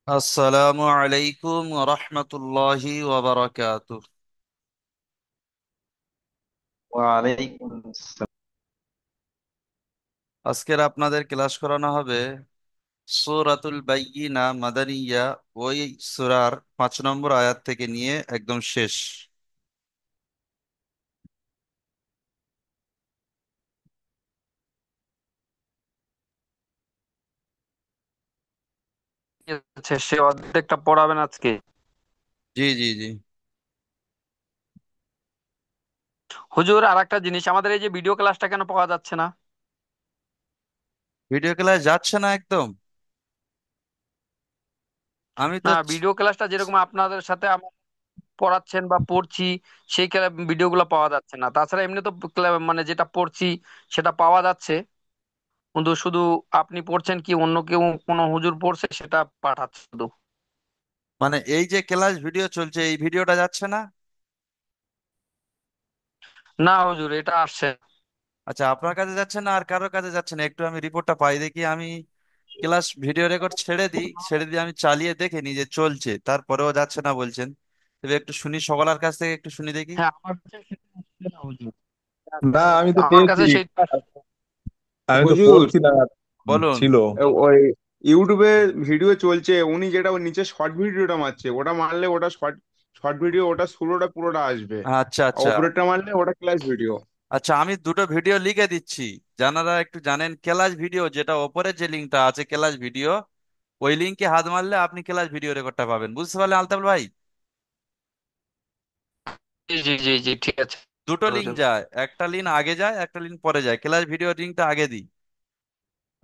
আসসালামু আলাইকুম রহমতুল্লাহি ওয়াবারাকাতুহ। ওয়ালাইকুম আসসালাম। আজকের আপনাদের ক্লাস করানো হবে সূরাতুল বাইয়িনা মাদানিয়া, ওই সূরার 5 নম্বর আয়াত থেকে নিয়ে একদম শেষ। আচ্ছা, সে অর্ধেকটা পড়াবেন আজকে? জি জি জি। হুজুর, আর একটা জিনিস, আমাদের এই যে ভিডিও ক্লাসটা কেন পাওয়া যাচ্ছে না? ভিডিও ক্লাস যাচ্ছে না একদম। আমি তো না, ভিডিও ক্লাসটা যেরকম আপনাদের সাথে পড়াচ্ছেন বা পড়ছি, সেই ভিডিওগুলো পাওয়া যাচ্ছে না। তাছাড়া এমনি তো মানে যেটা পড়ছি সেটা পাওয়া যাচ্ছে, কিন্তু শুধু আপনি পড়ছেন কি অন্য কেউ কোনো হুজুর পড়ছে সেটা পাঠাচ্ছে শুধু। মানে এই যে ক্লাস ভিডিও চলছে, এই ভিডিওটা যাচ্ছে না। না হুজুর, এটা আসছে না। আচ্ছা, আপনার কাছে যাচ্ছে না আর কারোর কাছে যাচ্ছে না? একটু আমি রিপোর্টটা পাই দেখি। আমি ক্লাস ভিডিও রেকর্ড ছেড়ে দিয়ে আমি চালিয়ে দেখে নি যে চলছে, তারপরেও যাচ্ছে না বলছেন। তবে একটু শুনি সকলের কাছ থেকে, একটু শুনি দেখি। হ্যাঁ, আমার কাছে সেটা আসছে না হুজুর। না, আমি তো আমার পেয়েছি। কাছে সেটা আমি তো হুজুর, পড়ছিলাম। বলুন। ছিল। ওই ইউটিউবে ভিডিও চলছে, উনি যেটা ওর নিচে শর্ট ভিডিওটা মারছে, ওটা মারলে ওটা শর্ট শর্ট ভিডিও, ওটা শুরুটা পুরোটা আসবে। আচ্ছা আর আচ্ছা। ওপরেরটা মারলে ওটা ক্লাস ভিডিও। আচ্ছা, আমি দুটো ভিডিও লিখে দিচ্ছি। জানারা একটু জানেন, ক্লাস ভিডিও যেটা ওপরে যে লিঙ্কটা আছে ক্লাস ভিডিও, ওই লিঙ্কে হাত মারলে আপনি ক্লাস ভিডিও রেকর্ডটা পাবেন। বুঝতে পারলেন আলতাফ ভাই? জি জি জি জি, ঠিক আছে দুটো লিঙ্ক হুজুর। যায়, একটা লিঙ্ক আগে যায়, একটা লিঙ্ক পরে যায়। ক্লাস ভিডিও লিঙ্কটা আগে দিই।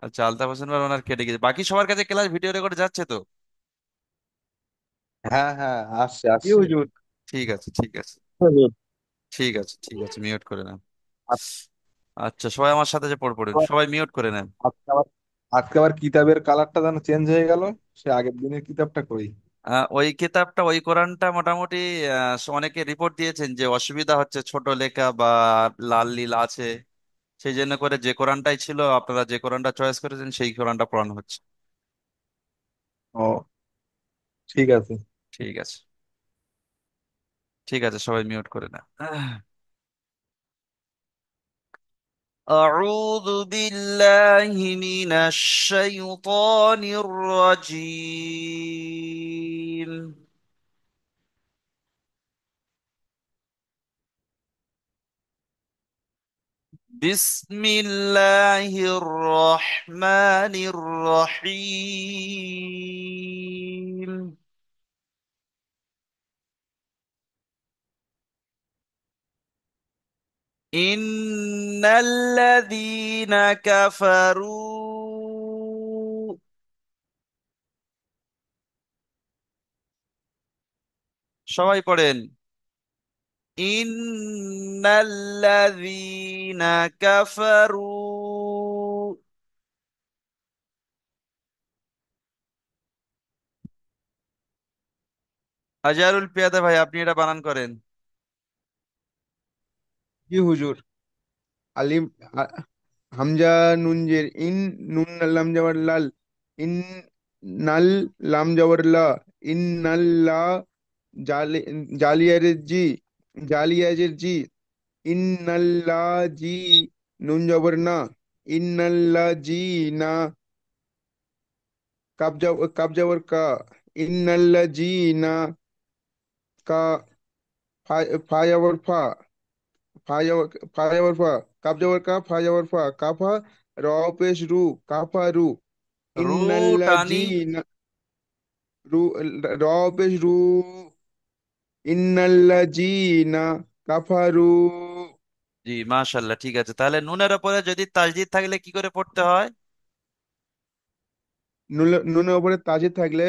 আচ্ছা, আলতাফ হোসেন ভাই ওনার কেটে গেছে, বাকি সবার কাছে ক্লাস ভিডিও রেকর্ড যাচ্ছে তো? হ্যাঁ হ্যাঁ, আসছে কি আসছে। হুজুর? ঠিক আছে ঠিক আছে। হুজুর, ঠিক আছে ঠিক আছে, মিউট করে নেন। আজ- আচ্ছা, সবাই আমার সাথে যে পড়ুন, আবার- সবাই মিউট করে নেন। আজকে আবার কিতাবের কালারটা যেন চেঞ্জ হয়ে গেল। সে আগের দিনের কিতাবটা কই? ওই কিতাবটা, ওই কোরআনটা মোটামুটি অনেকে রিপোর্ট দিয়েছেন যে অসুবিধা হচ্ছে, ছোট লেখা বা লাল নীল আছে। সেই জন্য করে যে কোরআনটাই ছিল, আপনারা যে কোরআনটা চয়েস করেছেন সেই কোরআনটা পড়ানো হচ্ছে। ও, ঠিক আছে। ঠিক আছে ঠিক আছে, সবাই মিউট করে নেন। أعوذ بالله من الشيطان الرجيم. بسم الله الرحمن الرحيم. إن الذين كفروا، সবাই পড়েন। إن الذين كفروا، আজহারুল পিয়াদা ভাই আপনি এটা বানান করেন। কি হুজুর? আলিম, আ- হামজা, নুনজের ইন, নুন লাম যাওয়ার লাল, ইন, নাল, লাম যাওয়ার লা, ইন নাল লা, জালি, জালিয়ারের জি, জালিয়াজের জি, ইন নাল লা জি, নুন যাবার না, ইন নাল লা জি না, কাব যাওয়ার কা, ইন নাল লা জি না, কা, ফা যাওয়ার ফা, ফা যাওয়ার, ফা যাওয়ার ফা, কাব যাওয়ার কা, ফা যাওয়ার ফা, কাফা, র পেশ রু, কাফা রু, রু টানি। ইন্নাল্লাযীনা, রু, র পেশ রু, ইন্নাল্লাযীনা কাফারু। জি মাশাল্লাহ, ঠিক আছে। তাহলে নুনের ওপরে যদি তাসদিদ থাকলে কি করে পড়তে হয়? নুনের উপরে তাজিদ থাকলে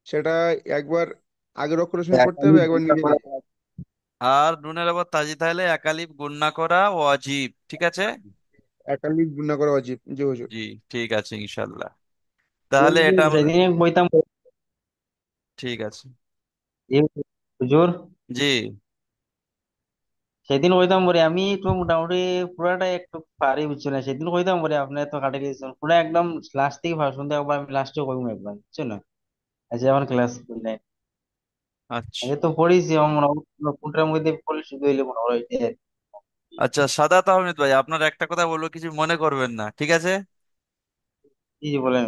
সেটা একবার আগের অক্ষরের সঙ্গে পড়তে একালি হবে, একবার গুণা নিজে করা। নিজে। আর নুনের ওপর তাসদিদ থাকলে একালিফ গুণনা করা ওয়াজিব, ঠিক আছে। একালি গুণা করা উচিত, জি হুজুর। জি ঠিক আছে ইনশাল্লাহ। তাহলে এটা আমরা, সেদিন বইতাম। ঠিক আছে। এই হুজুর, জি। সেদিন হইতাম বলে আমি তো মোটামুটি পুরাটাই একটু পারি, বুঝছো না? সেদিন হইতাম বলে আপনি তো কাটে গেছেন পুরো একদম লাস্ট থেকে ভাষণ দিয়ে একবার, আমি লাস্টে কইম একবার, বুঝছো না? আচ্ছা আমার ক্লাস নাই। আচ্ছা। আগে তো পড়েছি আমার মনে হয় কোনটার মধ্যে পড়লে শুধু হইলে মনে হয় এটাই আর কি। আচ্ছা, সাদাত আহমেদ ভাই, আপনার একটা কথা বলবো, কিছু মনে করবেন না, ঠিক আছে? কি যে বলেন।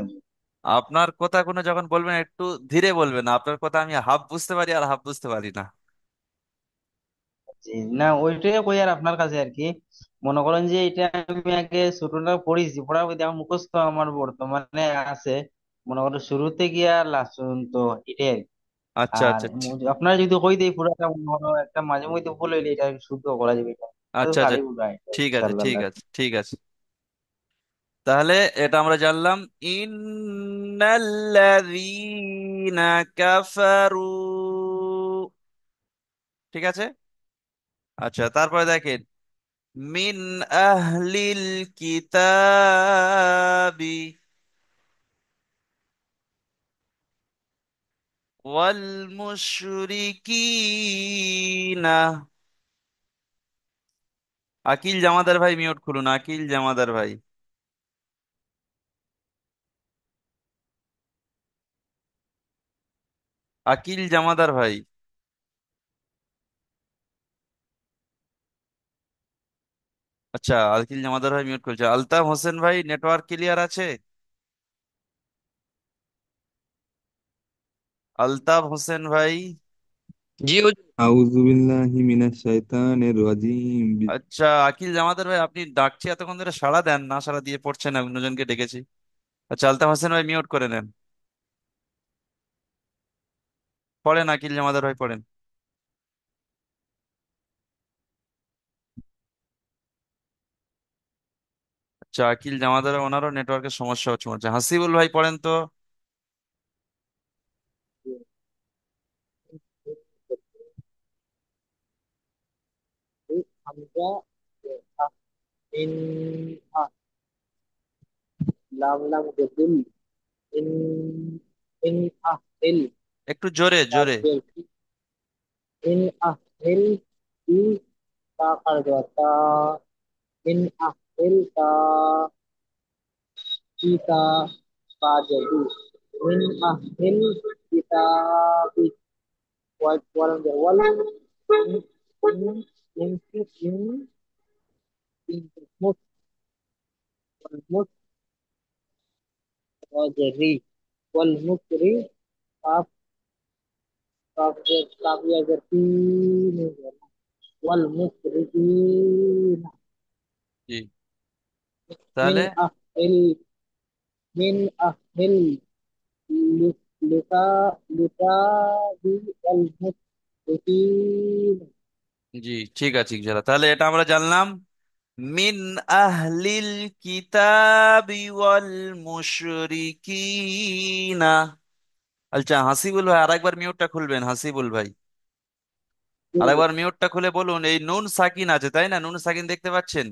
আপনার কথা কোনো যখন বলবেন একটু ধীরে বলবেন, আপনার কথা আমি হাফ বুঝতে পারি আর হাফ বুঝতে পারি না। জি, না ওইটাই কই আর আপনার কাছে আর কি। মনে করেন যে এটা আমি আগে ছোটটা পড়েছি, পড়ার মধ্যে আমার মুখস্থ আমার বর্তমানে আছে। মনে করেন শুরুতে গিয়া লাস্ট পর্যন্ত এটাই আর কি। আচ্ছা আর আচ্ছা আপনারা যদি কই দেই পুরাটা মনে হয় একটা মাঝে মধ্যে ভুল হইলে এটা শুদ্ধ করা যাবে এটা। তো আচ্ছা আচ্ছা, পারি উঠাই ঠিক আছে ইনশাআল্লাহ। ঠিক আছে ঠিক আছে। তাহলে এটা আমরা জানলাম, ইন্নাল্লাযীনা কাফারু, ঠিক আছে। আচ্ছা, তারপরে দেখেন, মিন আহলিল কিতাবি ওয়াল মুশরিকিনা। আকিল জামাদার ভাই মিউট খুলুন, আকিল জামাদার ভাই। আকিল জামাদার ভাই। আচ্ছা, আকিল জামাদার ভাই মিউট করছে। আলতাফ হোসেন ভাই, নেটওয়ার্ক ক্লিয়ার আছে? আলতাফ হোসেন ভাই। জি হুজুর। আউযু বিল্লাহি মিনাশ শাইতানির রাজিম। আচ্ছা, আকিল জামাদার ভাই, আপনি ডাকছি এতক্ষণ ধরে সাড়া দেন না, সাড়া দিয়ে পড়ছেন না, অন্যজনকে ডেকেছি। আচ্ছা, আলতাফ হোসেন ভাই মিউট করে নেন। পড়েন আকিল জামাদার ভাই, পড়েন। আচ্ছা, আকিল জামাদার ভাই, ওনারও নেটওয়ার্কের সমস্যা হচ্ছে মনে হচ্ছে। হাসিবুল ভাই পড়েন তো। হামজা ইন লাম লাম গদুল ইন ইন আহল একটু জোরে জোরে। ইন আহল ই তা কার দেওয়া তা ইন আহল তা kita jadi min ahil kita wal wal wal in mus mus jadi wal musri kaf kaf ya jadi wal musrikin G, min তাহলে ahil min ahil luka luka di wal musrikin. জি, ঠিক আছে ইনশাআল্লাহ। তাহলে এটা আমরা জানলাম, মিন আহলিল কিতাবি ওয়াল মুশরিকিনা। আচ্ছা, হাসিবুল ভাই আরেকবার মিউটটা খুলবেন, হাসিবুল ভাই আরেকবার মিউটটা খুলে বলুন, এই নুন সাকিন আছে তাই না? নুন সাকিন দেখতে পাচ্ছেন?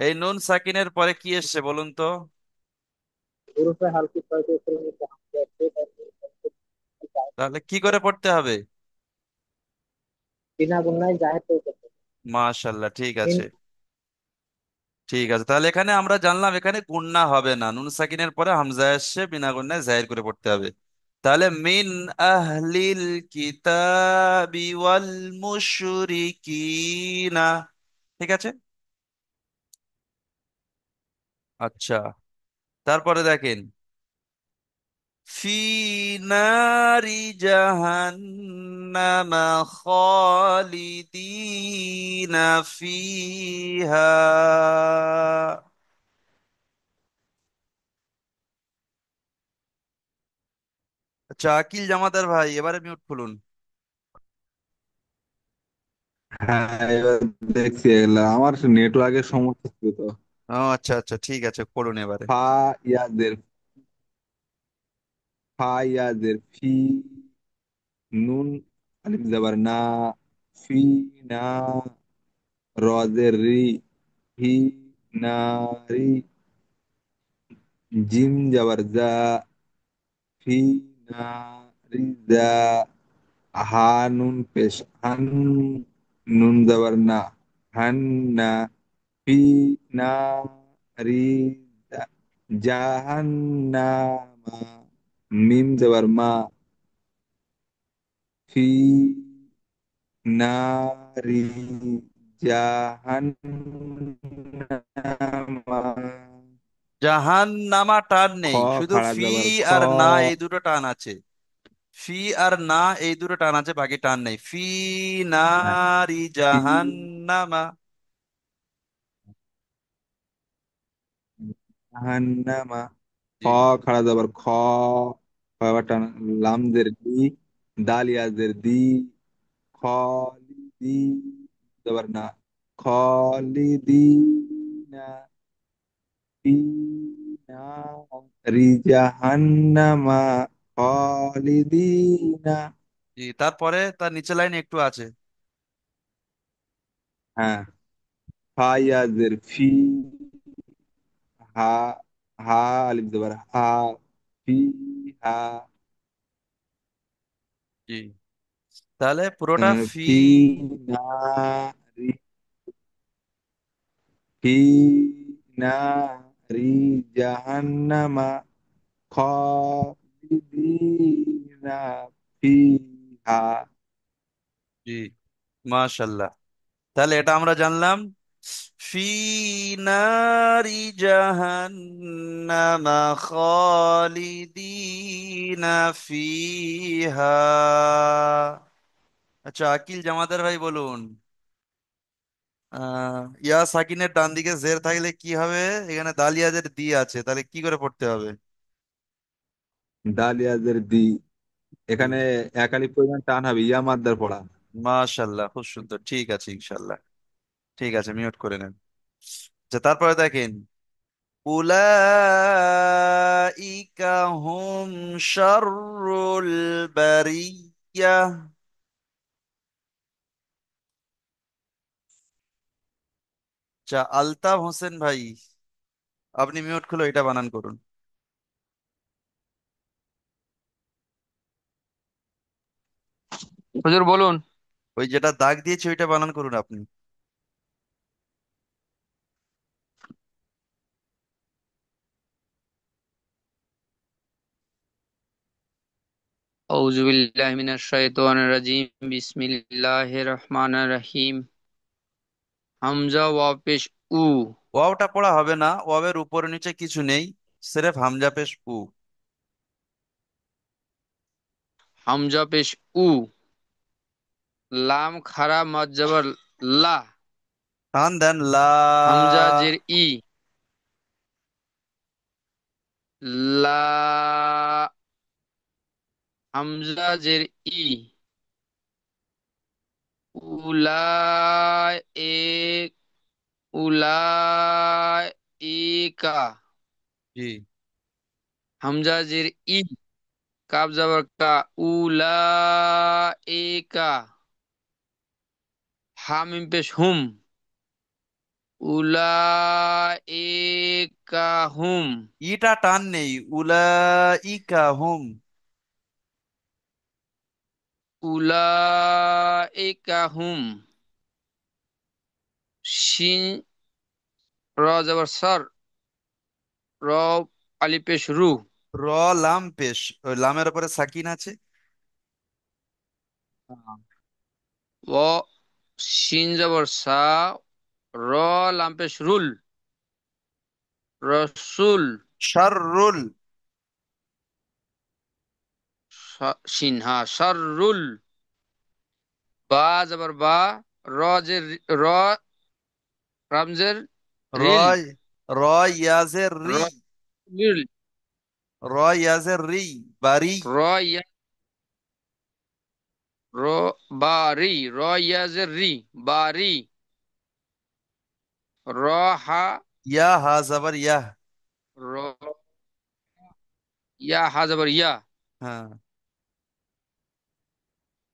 এই নুন সাকিনের পরে কি এসছে বলুন তো? Huruf halki pada sering dihampir dan তাহলে কি করে পড়তে হবে? bina gunanya jahit tuh. মাশাল্লাহ, ঠিক আছে। In ঠিক আছে, তাহলে এখানে আমরা জানলাম এখানে গুণনা হবে না, নুন সাকিনের পরে হামজা এসছে, বিনা গুণনায় জাহির করে পড়তে হবে। তাহলে মিন আহলিল কিতাবি ওয়াল মুশরিকিনা, ঠিক আছে। আচ্ছা, তারপরে দেখেন, ফি নারি জাহান্নামা খালিদিনা ফিহা। আচ্ছা, আকিল জামাদার ভাই, এবারে মিউট খুলুন। হ্যাঁ, এবার দেখছি এগুলা আমার নেটওয়ার্কের সমস্যা ছিল তো। ও আচ্ছা আচ্ছা, ঠিক আছে, পড়ুন এবারে। ফা ইয়াদের ফা ইয়াদের ফি, নুন আলিফ জাবার না, ফি না, রদের রি, হি না রি, জিম জাবার জা, ফি না রি জা, হা নুন পেশ হান, নুন জাবার না, হান না, ফি না রি জা, জাহান্নামা। মিম জবর মা, ফি নারি জাহান্নামা। জাহান নামা টান খ নেই, শুধু খাড়া ফি জবর খ, আর না এই দুটো টান আছে। ফি আর না এই দুটো টান আছে, বাকি টান নেই। ফি নারি ফি জাহান্নামা। জাহান্নামা। খ জি। খাড়া জবর খ, খ আবার টান, লাম জের দি, দাল ইয়াজের দি, খালিদি জবর না, খালিদিনা ফিনা রি জাহান্নামা খালিদিনা। জি, তারপরে তার নিচে লাইনে একটু আছে। হ্যাঁ, ফায়াজের ফি, হা, হা আলিফ জবর হা, ফি হা, জি, তাহলে পুরোটা ফি। ফি না রি, ফি না রি জাহান্নামা খালিদিনা ফিহা। জি, মাশাল্লাহ। তাহলে এটা আমরা জানলাম, ফি নারি জাহান্নামা খালিদিনা ফিহা। আচ্ছা, আকিল জামাদার ভাই বলুন, ইয়া সাকিনের ডান দিকে জের থাকলে কি হবে? এখানে দালিয়াজের দি আছে, তাহলে কি করে পড়তে হবে? দালিয়াজের দি, জি, এখানে একালি পরিমাণ টান হবে, ইয়া মাদ্দার পড়া। মাশাল্লাহ, খুব সুন্দর, ঠিক আছে ইনশাল্লাহ। ঠিক আছে, মিউট করে নেন। আচ্ছা, তারপরে দেখেন, উলাইকা হুম শাররুল বারিয়াহ। আচ্ছা, আলতাফ হোসেন ভাই, আপনি মিউট খুলে এটা বানান করুন। হুজুর বলুন। ওই যেটা দাগ দিয়েছে ওইটা বানান করুন আপনি। আউযু বিল্লাহি মিনাশ শাইতানির রাজিম। বিসমিল্লাহির রহমানির রহিম। হামজা ওয়াও পেশ উ। ওয়াওটা পড়া হবে না, ওয়াবের উপরে নিচে কিছু নেই, সিরেফ হামজা পেশ উ। হামজা পেশ উ। লাম খারা মদ জবর লা। টান দেন লা। হামজা জের ই। লা। হামজা জের ই। উলা এ। উলা ইকা। জি, হামজা জের ই। কাব জবর কা। উলা ইকা। হামিম পেশ হুম। উলা ইকা হুম। ইটা টান নেই, উলাইকা হুম। উলা ইকা হুম। শিন র জবর সর। র আলি পেশ রু। র লাম পেশ, ওই লামের উপরে সাকিন আছে। ও শিন জবর সা। র লাম পেশ রুল। রসুল। শাররুল। শিন হা সররুল। বা জবর বা। র জের র রামজের রিল। রয়, র ইয়াজের র রি, রিল। র ইয়াজের রি, বারি। র ইয়া র বারি। র ইয়াজের রি। বারি। র হা। ইয়া হা জাবার ইয়াহ। র ইয়া হা জবর ইয়া। হ্যাঁ,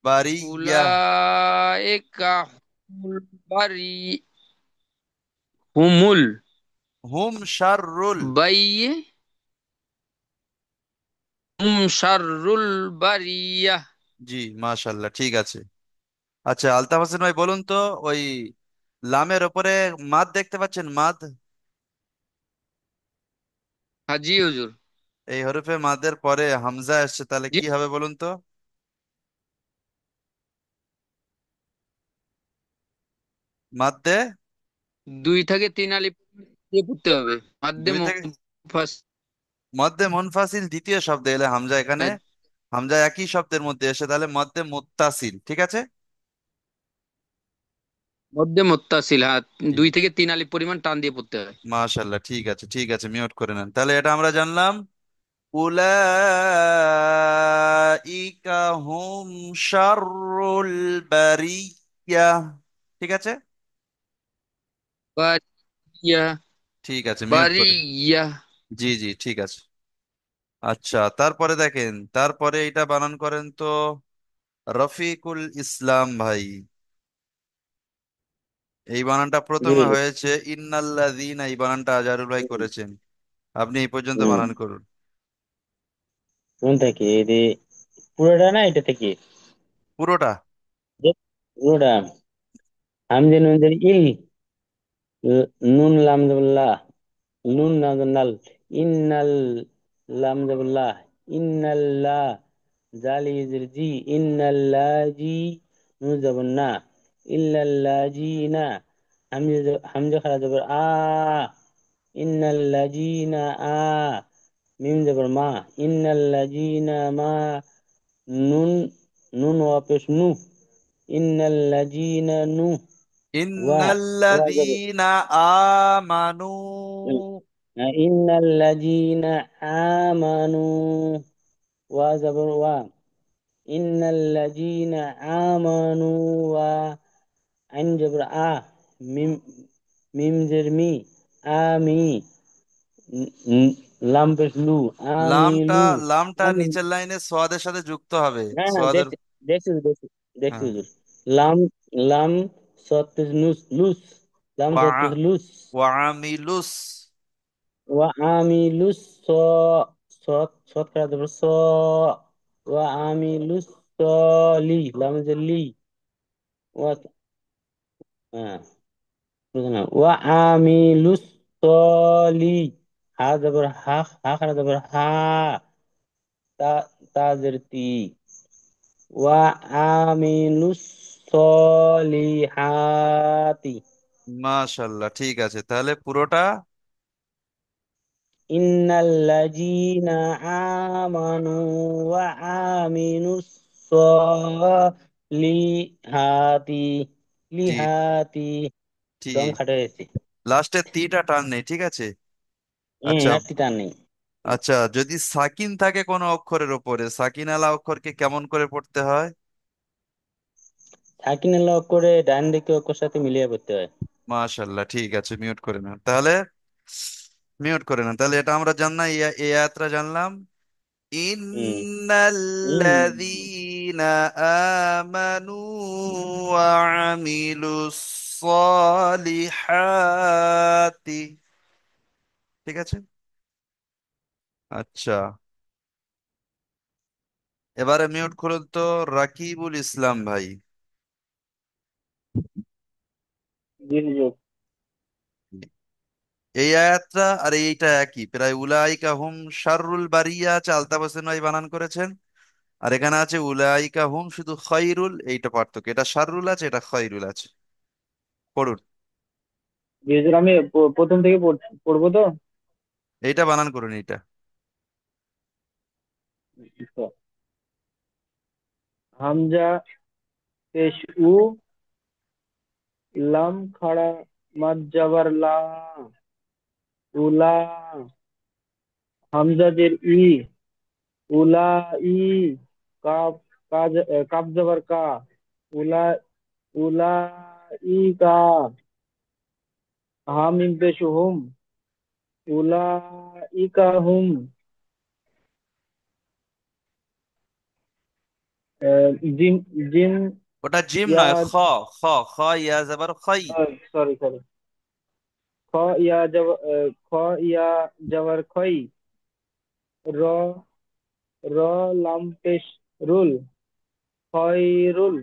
বারি ইয়াহ। উলাইকা হুমুল বারি। হুমুল হুম শাররুল। বাই। হুম শাররুল বারিয়াহ। জি, মাশাল্লাহ, ঠিক আছে। আচ্ছা, আলতাফ হোসেন ভাই বলুন তো, ওই লামের ওপরে মাদ দেখতে পাচ্ছেন? মাদ। হাজি হুজুর। এই হরফে মাদের পরে হামজা এসছে, তাহলে জি। কি হবে বলুন তো? মাদ্দে 2 থেকে 3 আলিফ দিয়ে পড়তে হবে। মাদ্দে দুই থেকে মুনফাসিল। মধ্যে মুনফাসিল দ্বিতীয় শব্দ এলে হামজা এখানে, হামজা একই শব্দের মধ্যে এসে তাহলে মধ্যে মুত্তাসিল, ঠিক আছে। মধ্যে মুত্তাসিল, হ্যাঁ। হুম। 2 থেকে 3 আলিফ পরিমাণ টান দিয়ে পড়তে হয়। মাশাল্লাহ, ঠিক আছে ঠিক আছে, মিউট করে নেন। তাহলে এটা আমরা জানলাম, উলাইকা হুম শাররুল বারিয়া, ঠিক আছে। বারিয়া। ঠিক আছে, মিউট করে। বারিয়া। জি জি, ঠিক আছে। আচ্ছা, তারপরে দেখেন, তারপরে এটা বানান করেন তো রফিকুল ইসলাম ভাই। এই বানানটা জি প্রথমে হুজুর। হয়েছে ইন্নাল্লাযীনা, এই বানানটা আজহারুল ভাই হুম, করেছেন। আপনি এই পর্যন্ত হুম। বানান করুন। কোন থেকে এই যে পুরোটা না এটা থেকে? পুরোটা। যে পুরোটা। হামজা নুন জের ইল, নুন লাম জবল্লাহ, নুন লাম জবর নাল, ইন্নাল লাম জবল্লাহ, ইন্নাল্লা, জালি জের জি, ইন্নাল্লাজি, নুন জবর না, ইল্লাল্লাজি না, হামজা খারা জবর আ, ইন্নাল্লাজিনা আ, মিম জবর মা, ইন্নাল্লাজিনা মা, নুন, নুন ওয়াপেশ নু, ইন্নাল্লাজিনা নু, ওয়া, ওয়া জবর, ইন্নাল্লাযীনা আমানু। ইন্নাল্লাজিনা আমানু, ওয়া জবর ওয়া, ইন্নাল্লাজিনা আমানু, ওয়া, আইন জবর আ, মিম, মিম জের মি, আমি, লাম পেশ লু, আমি লামটা, লু, লামটা আমি, নিচের লাইনে সোয়াদের সাথে যুক্ত হবে। না না সোয়াদের। দেখছি, দেখছি দেখছি, দেখছি হ্যাঁ। হুজুর। লাম, লাম সৎ নুস লুস, লাম ওয়া সৎ লুস, ওয়ামিলুস। ওয়া আমিলুস স, সৎ সৎ করা যাবে স, ওয়া আমিলুস সলি, লাম যে লি, ওয়া, হ্যাঁ বুঝো না, ওয়া আমিলুস সলি, হা যাবার হা, হা করা যাবে হা, তা, তাজের তি, ওয়া আমিলুস সলিহাতি, মাশাল্লাহ, ঠিক আছে, তাহলে পুরোটা। ইন্নাল্লাযীনা আমানু ওয়া আমিনুস সলিহাতি, জি, লিহাতি, দম ঠিক। খাটে গেছে। লাস্টের তিটা টান নেই, ঠিক আছে। আচ্ছা। আর তিতার নেই। আচ্ছা, যদি সাকিন থাকে কোনো অক্ষরের ওপরে, সাকিন আলা অক্ষরকে কেমন করে পড়তে হয়? সাকিন লক করে ডান দিকে অক্ষর সাথে মিলিয়ে পড়তে হয়। মাশাল্লাহ, ঠিক আছে, মিউট করে নেন তাহলে। মিউট করে নেন তাহলে, এটা আমরা জানলাম, এই আয়াতটা জানলাম। হুম। ইন, ইন্নাল্লাযীনা আমানু ওয়া আমিলুস সালিহাতি, ঠিক আছে। আচ্ছা, এবারে মিউট করুন তো রাকিবুল ইসলাম ভাই। জি হুজুর। এই আয়াতটা আর এইটা একই প্রায়, উলাইকা হুম শাররুল বারিয়া আছে, আলতাফ হোসেন ভাই বানান করেছেন। আর এখানে আছে উলাইকা হুম শুধু খয়রুল, এইটা পার্থক্য, এটা শাররুল আছে, এটা খয়রুল আছে। পড়ুন। জি হুজুর, আমি প্রথম থেকে পড়বো তো? এইটা বানান করুন, এইটা। তো, হামজা পেশ উ, লাম খাড়া মাদ জাবার লা, উলা, হামজা জের ই, উলা ই, কাপ, কাজ, কাপ জাবার কা, উলা, উলা ই কা, হামিম পেশ হুম, উলা ই কা হুম, জিম, জিম, ওটা জিম ইয়া, নয়, খ। খ, খ ইয়া যাবার খই। সরি সরি, খ ইয়া জব, খ ইয়া জবর খই, র, র লাম পেশ রুল, খয়রুল,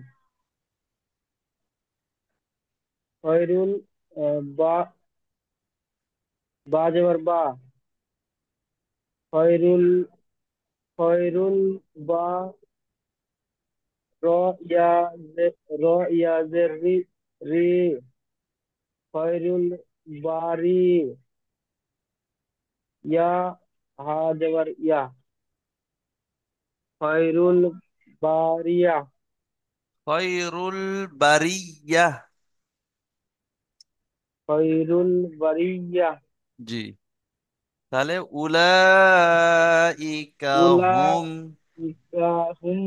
খয়রুল, বা, বা জবর বা, খয়রুল খয়রুল বা র ইয়া র ইয়া জের রি রি খয়রুল বারি ইয়া হা জবর ইয়া খয়রুল বারিয়া খয়রুল বারিয়াহ। খয়রুল বারিয়া জি। তাহলে উলাইকা হুম। উলাইকা হুম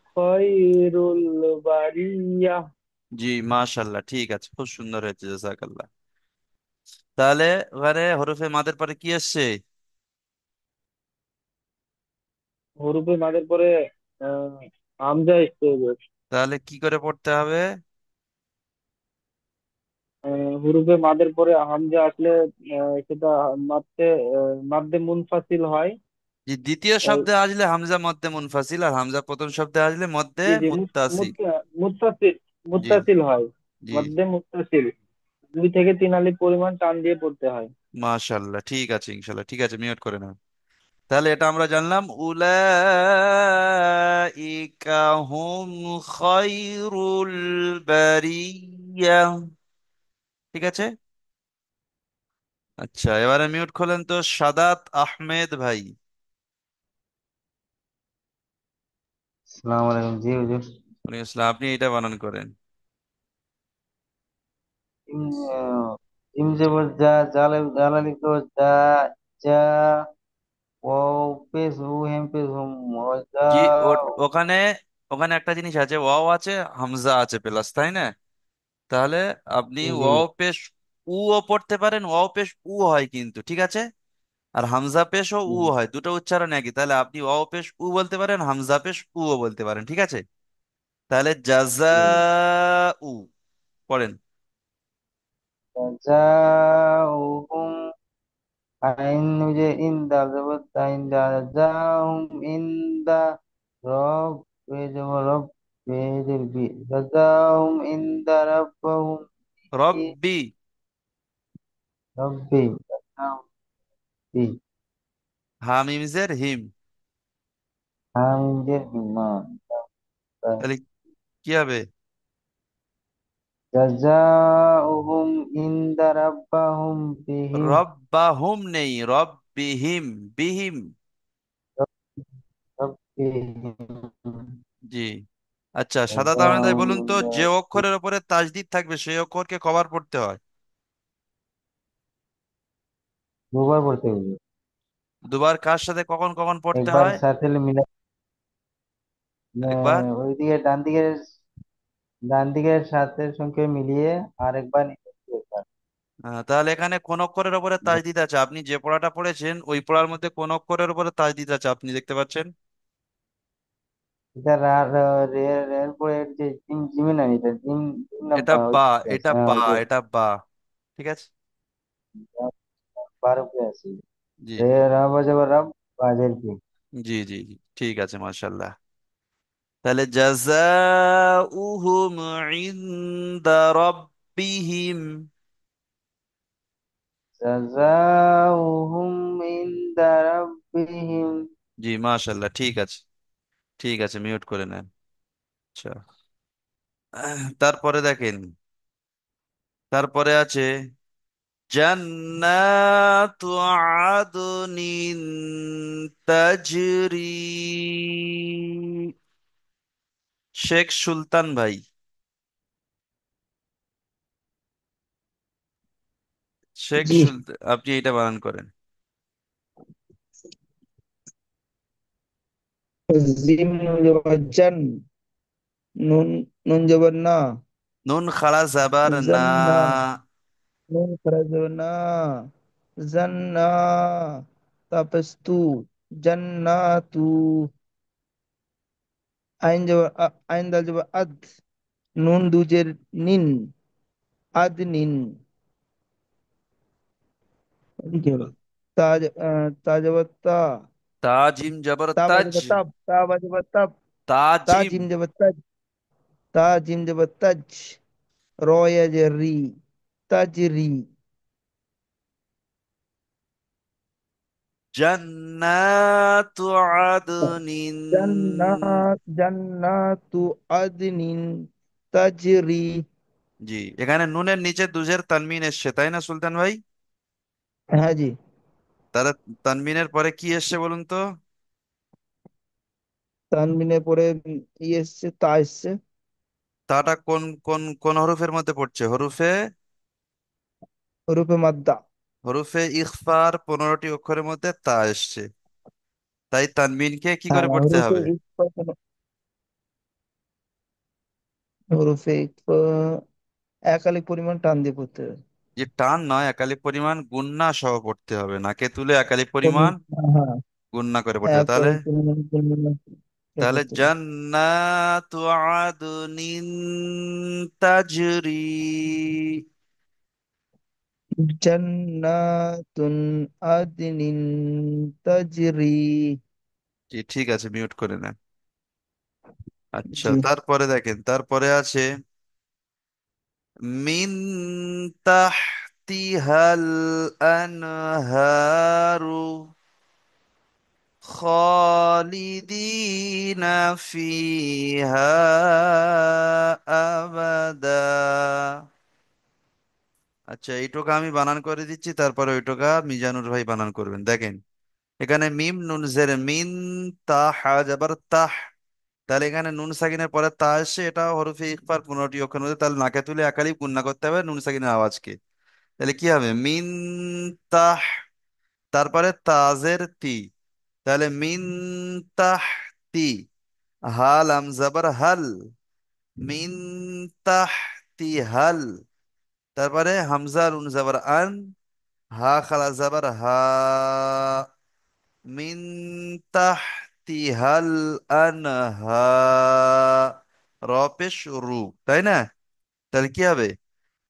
খয়রুল বারিয়া। জি, মাশাল্লাহ, ঠিক আছে, খুব সুন্দর হয়েছে, জাযাকাল্লাহ। তাহলে ওখানে হরফে মাদের পরে কি আসছে? হরফে মাদের পরে আহ, হামজা আসতে হবে। তাহলে কি করে পড়তে হবে? হুরুফে মাদের পরে হামজা আসলে সেটা মাদ্দে মাদ্দে মুনফাসিল হয়। যে দ্বিতীয় আহ, শব্দে আসলে হামজা মদ্দে মুনফাসিল, আর হামজা প্রথম শব্দে আসলে মদ্দে জি জি মুত্তাসিল। মুত্তাসিল জি। মুত্তাসিল হয়। জি। মাদ্দে মুত্তাসিল 2 থেকে 3 আলিফ পরিমাণ টান দিয়ে পড়তে হয়। মাশাল্লাহ, ঠিক আছে, ইনশাল্লাহ, ঠিক আছে, মিউট করে নাও। তাহলে এটা আমরা জানলাম, উলাইকা হুম খায়রুল বারিয়া। ঠিক আছে। আচ্ছা, এবারে মিউট খোলেন তো সাদাত আহমেদ ভাই। আসসালামু আলাইকুম। জি হুজুর। ওয়ালাইকুম আসসালাম। আপনি এটা বানান করেন। ইম ইম জবর যা, জালালি তো যা, যা, ও পেশ হু হেম পেশ হুম, যা। জি। ওখানে ওখানে একটা জিনিস আছে, ওয়াও আছে, হামজা আছে প্লাস, তাই না? তাহলে আপনি জি ওয়াও পেশ উ ও পড়তে পারেন, ওয়াও পেশ উ হয় কিন্তু, ঠিক আছে। আর হামজা পেশ ও উ জি হয়, দুটো উচ্চারণ একই। তাহলে আপনি ওয়াও পেশ উ বলতে পারেন, হামজা পেশ উ ও বলতে পারেন, ঠিক আছে। তাহলে জাজা জি। উ পড়েন। যা হুম, আইন যে ইন্দা জবর তা ইন্দা, যা হুম ইন্দা, রব জবর রব, বেদের বি, যা হুম ইন্দা রব্বাহুম, রব্বি। রব্বি, রব্বি, হামিমজের হিম। হামিদের হিমা। তাহলে কি হবে? জাযাউহুম ইনদা রাব্বাহুম বিহিম, রব্বাহুম নেই, রব্বিহিম, বিহিম। রাব্বিহিম, জি। আচ্ছা, সাদা আহমেদ ভাই জাযাউহুম বলুন তো, ইনদা যে রাব্বিহিম। অক্ষরের উপরে তাজদিদ থাকবে সেই অক্ষরকে কবার পড়তে হয়? দুবার পড়তে হবে। দুবার কার সাথে কখন কখন পড়তে একবার হয়? সাথে মিলা, একবার। ওইদিকে ডান দিকের সাথে সঙ্গে মিলিয়ে, আর একবার নিচে একবার। তাহলে এখানে কোন অক্ষরের উপরে তাজদিদ আছে? আপনি যে পড়াটা পড়েছেন ওই পড়ার মধ্যে কোন অক্ষরের উপরে তাজদিদ আছে আপনি দেখতে পাচ্ছেন? এটা রে রের পরে যে জিম, জিমে না, এটা জিম, জিম না এটা বা বা, ওইদিকে আছে, এটা হ্যাঁ বা, ওই যে এটা বা। ঠিক আছে। বার উপরে আছে। জি। রে জি। রাব যাবে রাব, বাজের কি। জি। জি। জি, ঠিক আছে, মাশাল্লাহ। তাহলে জাযাউহুম ইনদা রাব্বিহিম। জাযাউহুম ইনদা রাব্বিহিম। জি, মাশাল্লাহ, ঠিক আছে, ঠিক আছে, মিউট করে নেন। আচ্ছা। তারপরে দেখেন, তারপরে আছে জান্নাতু আদনিন তাজরি। শেখ সুলতান ভাই। শেখ জি। সুলতান, আপনি এটা বানান করেন। জিম নুন জবর জান, নুন নুন জবর না, নুন খাড়া জাবার না। জান্না, নুন খরা জবর না, জান্না, তারপর তু, জান্নাতু, আইন জবর আইন দাল জবর আদ, নুন দুজের নিন, আদ নিন। কি হলো? তাজ তা জবর তা, তাজিম জবর তা তাজ। বাজে তাব, তা বাজে তাব, তা তাজিম। জিম জবর তাজ, তা জিম জবর তাজ, রয়া যে রি, তাজরি। জান্নাতু আদনিন। জান্নাতু আদনিন তাজরি। জি, এখানে নুনের নিচে দুজের তানমিন এসছে, তাই না সুলতান ভাই? হ্যাঁ জি। তাহলে তানমিনের পরে কি এসছে বলুন তো? তানবিনের পরে ই এসছে, তা এসছে। তাটা কোন কোন কোন হরফের মধ্যে পড়ছে? হরফে রূপে মাদ্দা। হরফে ইখফার 15টি অক্ষরের মধ্যে তা এসছে, তাই তানবিনকে কি হ্যাঁ করে পড়তে রূপে হবে? রূপে একালিক পরিমাণ টান দিয়ে পড়তে হবে। যে টান নয়, একালি পরিমাণ গুণনা সহ পড়তে হবে, নাকে তুলে একালি পরিমাণ হ্যাঁ, গুণনা করে পড়তে হবে। তাহলে একালিক পরিমাণ তাহলে পড়তে হবে। জান্নাতু আদনিন তাজরি। জান্নাতুন আদনিন তাজরি। জি ঠিক আছে, মিউট করে নেন। আচ্ছা, জি। তারপরে দেখেন, তারপরে আছে মিন তাহতিহাল আনহারু খালিদিনা ফিহা আবাদা। আচ্ছা, এইটুকু আমি বানান করে দিচ্ছি, তারপরে ওইটুকা মিজানুর ভাই বানান করবেন। দেখেন, এখানে মিম নুন জের মিন, তাহ হা যাবার তাহ। তাহলে এখানে নুন সাকিনের পরে তা আসছে, এটা হরফে ইকফার 15টি অক্ষর মধ্যে, তাহলে নাকে তুলে একালি গুণনা করতে হবে নুন সাকিনের আওয়াজকে। তাহলে কি হবে? মিন তাহ, তারপরে তাজের তি, তাহলে মিন তাহ তি। হাল আম জাবার হাল, মিন তাহ তি হাল। তারপরে হামজা নুন জাবার আন, হা খালা জাবার হা, মিন তাহতিহাল আনহা, র পেশ রু, তাই না? তাহলে কি হবে?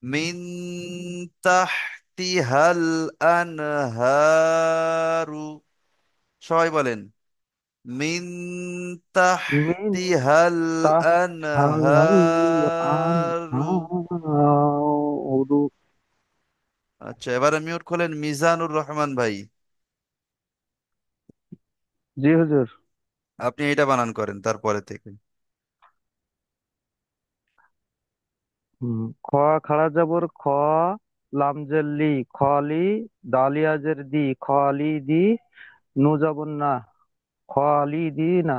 মিন তাহতিহাল আনহারু। সবাই বলেন, মিন মিন তাহতিহাল তাহতাল আনহারু। আনহারু। আচ্ছা, এবারে মিউট খোলেন মিজানুর রহমান ভাই। জি হুজুর। আপনি এটা বানান করেন তারপরে থেকে। খ খাড়া জবর খ, লামজের লি, খলি, দালিয়াজের দি, খলি দি, নু জবর না, খলি দি না,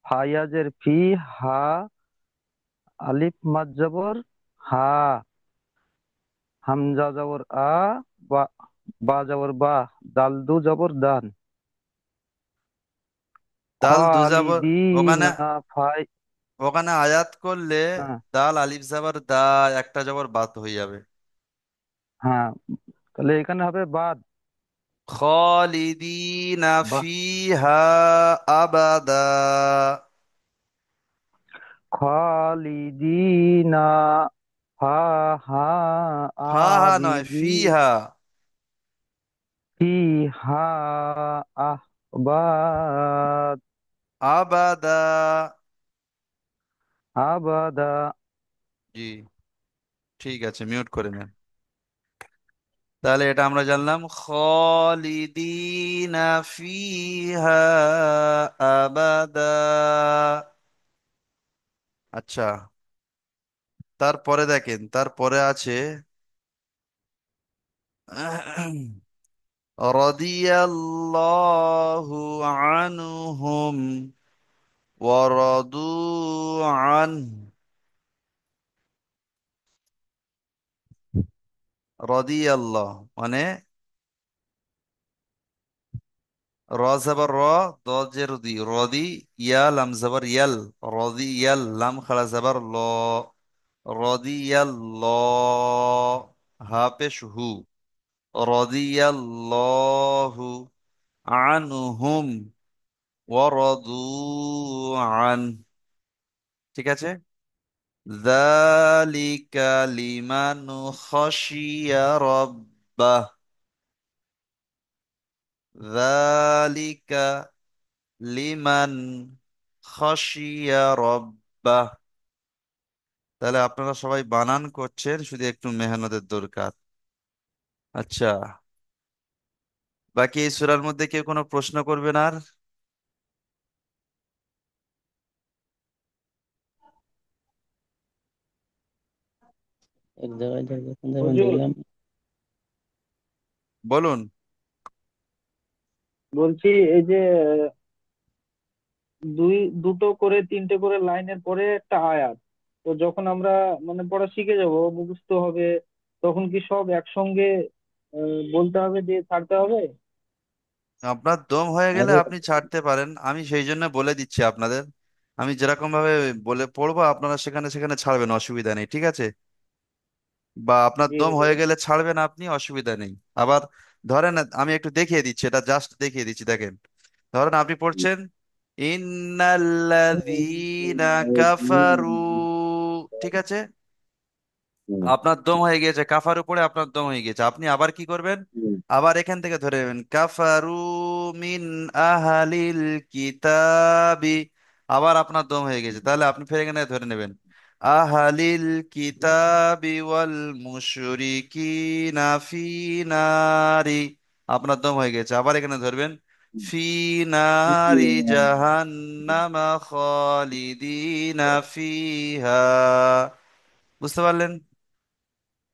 ফাইয়াজের ফি, হা, আলিফ মাদ জবর হা, হামজা জবর আ, বা বা জবর বা, দাল দু জবর দান, দাল দুজাবর, ওখানে খালিদিনা ফাই। ওখানে আয়াত করলে হ্যাঁ। দাল আলিফ জাবার দা, একটা জবর বাত হয়ে যাবে। হ্যাঁ, তাহলে এখানে হবে বাদ। খালিদিনা বা ফিহা আবাদা। খালিদিনা, হা হা, হা হা নয়, আবিদি, ফিহা। ফি হা, আহবাদ, আবাদা। আবাদা। জি ঠিক আছে, মিউট করে নেন। তাহলে এটা আমরা জানলাম খালিদিনা ফিহা আবাদা। আচ্ছা, তারপরে দেখেন, তারপরে আছে রাদিয়াল্লাহু আনহুম ওয়ারাদু আনহু। রাদিয়াল্লাহ মানে র জবর র, দ জের দি, রদি, ইয়া লাম জবর ইয়াল, রদি ইয়াল, লাম খালা জবর ল, রদিয়াল্ল, হা পেশ হু, রদিয়াল্লাহু আনহুম ওয়ারাদু আন। ঠিক আছে। যালিকা লিমান খাশিয়া রাব্বাহ। যালিকা লিমান খাশিয়া রাব্বাহ। তাহলে আপনারা সবাই বানান করছেন, শুধু একটু মেহনতের দরকার। আচ্ছা, বাকি এই সূরার মধ্যে কেউ কোনো প্রশ্ন করবেন আর? এক জায়গায় যখন যখন হুজুর, দেখলাম। বলুন। বলছি এই যে দুই দুটো করে তিনটে করে লাইনের পরে একটা আয়াত, তো যখন আমরা মানে পড়া শিখে যাব, মুখস্থ হবে, তখন কি সব একসঙ্গে বলতে হবে দিয়ে ছাড়তে হবে? আপনার দম হয়ে গেলে আগে আপনি ছাড়তে পারেন, আমি সেই জন্য বলে দিচ্ছি আপনাদের। আমি যেরকম ভাবে বলে পড়বো আপনারা সেখানে সেখানে ছাড়বেন, অসুবিধা নেই, ঠিক আছে? বা আপনার জি দম হুজুর। হয়ে গেলে ছাড়বেন আপনি, অসুবিধা নেই। আবার ধরেন, আমি একটু দেখিয়ে দিচ্ছি, এটা জাস্ট দেখিয়ে দিচ্ছি, দেখেন। ধরেন আপনি পড়ছেন ইন্নাল্লাযীনা কাফারু, ঠিক আছে? আপনার দম হয়ে গিয়েছে, কাফার উপরে আপনার দম হয়ে গিয়েছে, আপনি আবার কি করবেন? আবার এখান থেকে ধরে নেবেন কাফারু মিন আহালিল কিতাবি, আবার আপনার দম হয়ে গেছে, তাহলে আপনি ফের এখানে ধরে নেবেন আহালিল কিতাবি ওয়াল মুশরিকিনা ফি নারি, আপনার দম হয়ে গেছে, আবার এখানে ধরবেন ফি নারি জাহান্নামা খালিদিনা ফিহা। বুঝতে পারলেন?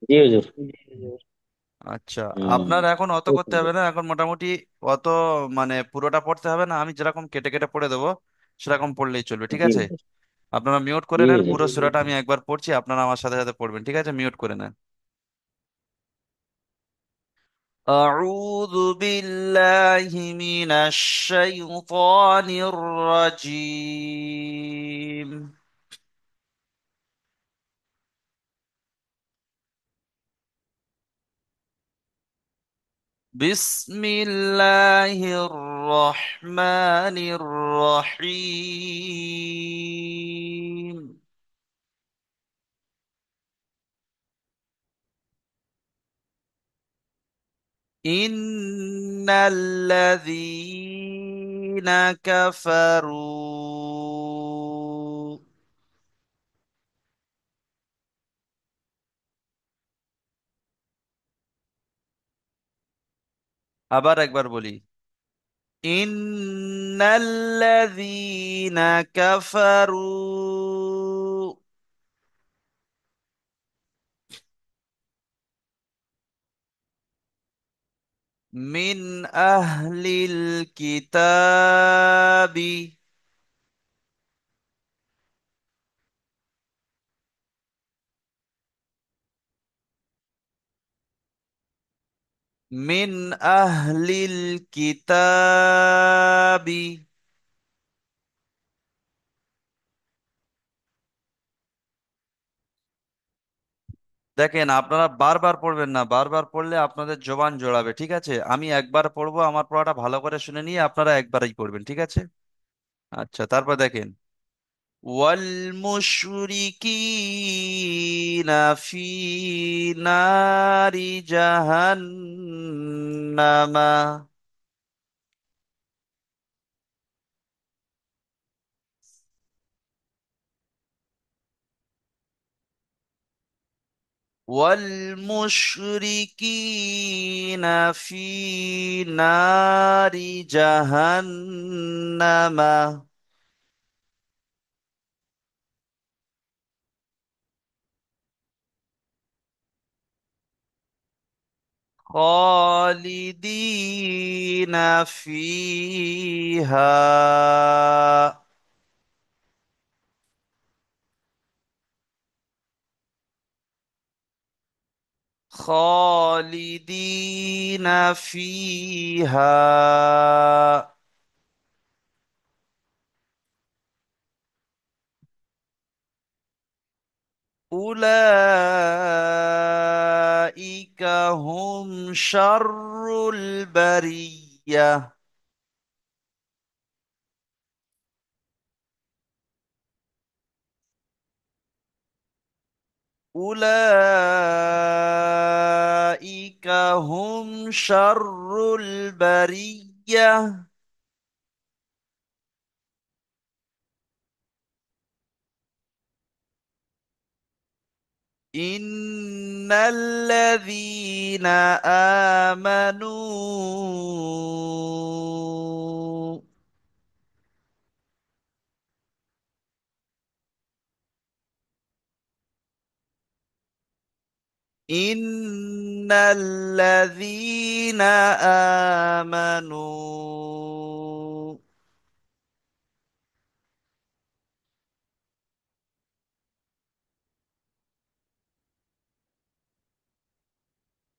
জি হুজুর। জি হুজুর। আচ্ছা, হুম। আপনার এখন অত খুব করতে সুন্দর। হবে না, এখন মোটামুটি অত মানে পুরোটা পড়তে হবে না, আমি যেরকম কেটে কেটে পড়ে দেবো সেরকম পড়লেই চলবে, ঠিক জি আছে? হুজুর। আপনারা মিউট করে জি নেন, হুজুর। পুরো সূরাটা আমি একবার পড়ছি, আপনারা আমার সাথে সাথে পড়বেন, ঠিক আছে? মিউট করে নেন। أعوذ بالله من الشيطان الرجيم. بسم الله الرحمن الرحيم. إن الذين كفروا، আবার একবার বলি, إن الذين كفروا من أهل الكتاب، من أهل الكتاب দেখেন, আপনারা বারবার পড়বেন না, বারবার পড়লে আপনাদের জবান জড়াবে, ঠিক আছে? আমি একবার পড়বো, আমার পড়াটা ভালো করে শুনে নিয়ে আপনারা একবারই পড়বেন, ঠিক আছে? আচ্ছা, তারপর দেখেন ওয়াল মুশরিকিনা ফি নারি জাহান্নামা, ওয়াল মুশরিকিনা ফি নারি জাহান্নামা خالدين فيها، خالدين فيها أولئك هم شر البرية. أولئك هم شر البرية. إن الذين آمنوا إن الذين آمنوا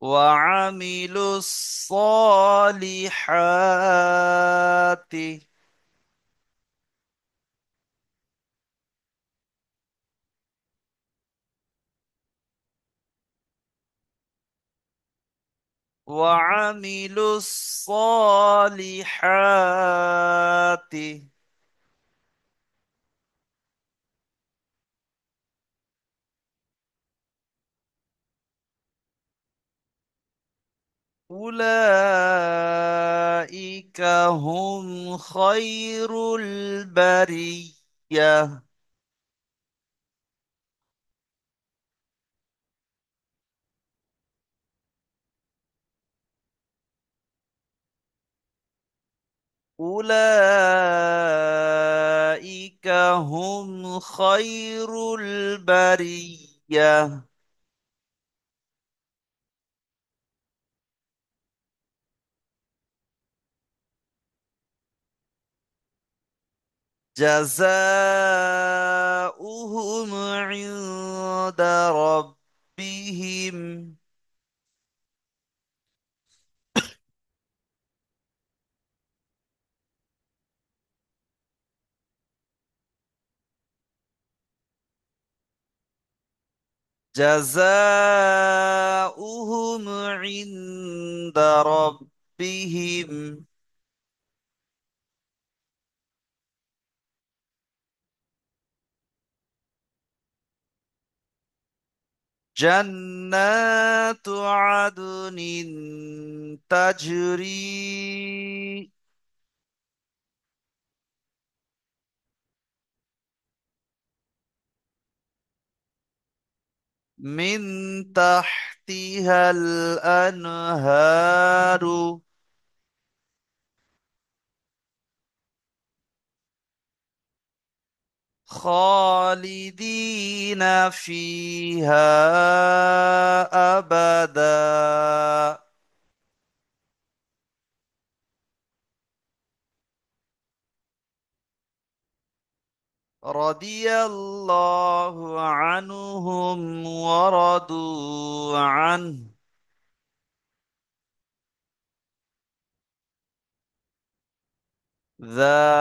وعملوا الصالحات وعملوا الصالحات أولئك هم خير البرية. أولئك هم خير البرية. جزاؤهم عند ربهم جزاؤهم عند ربهم جنات عدن تجري من تحتها الأنهار خالدين فيها أبدا. رضي الله عنهم ورضوا عنه ذلك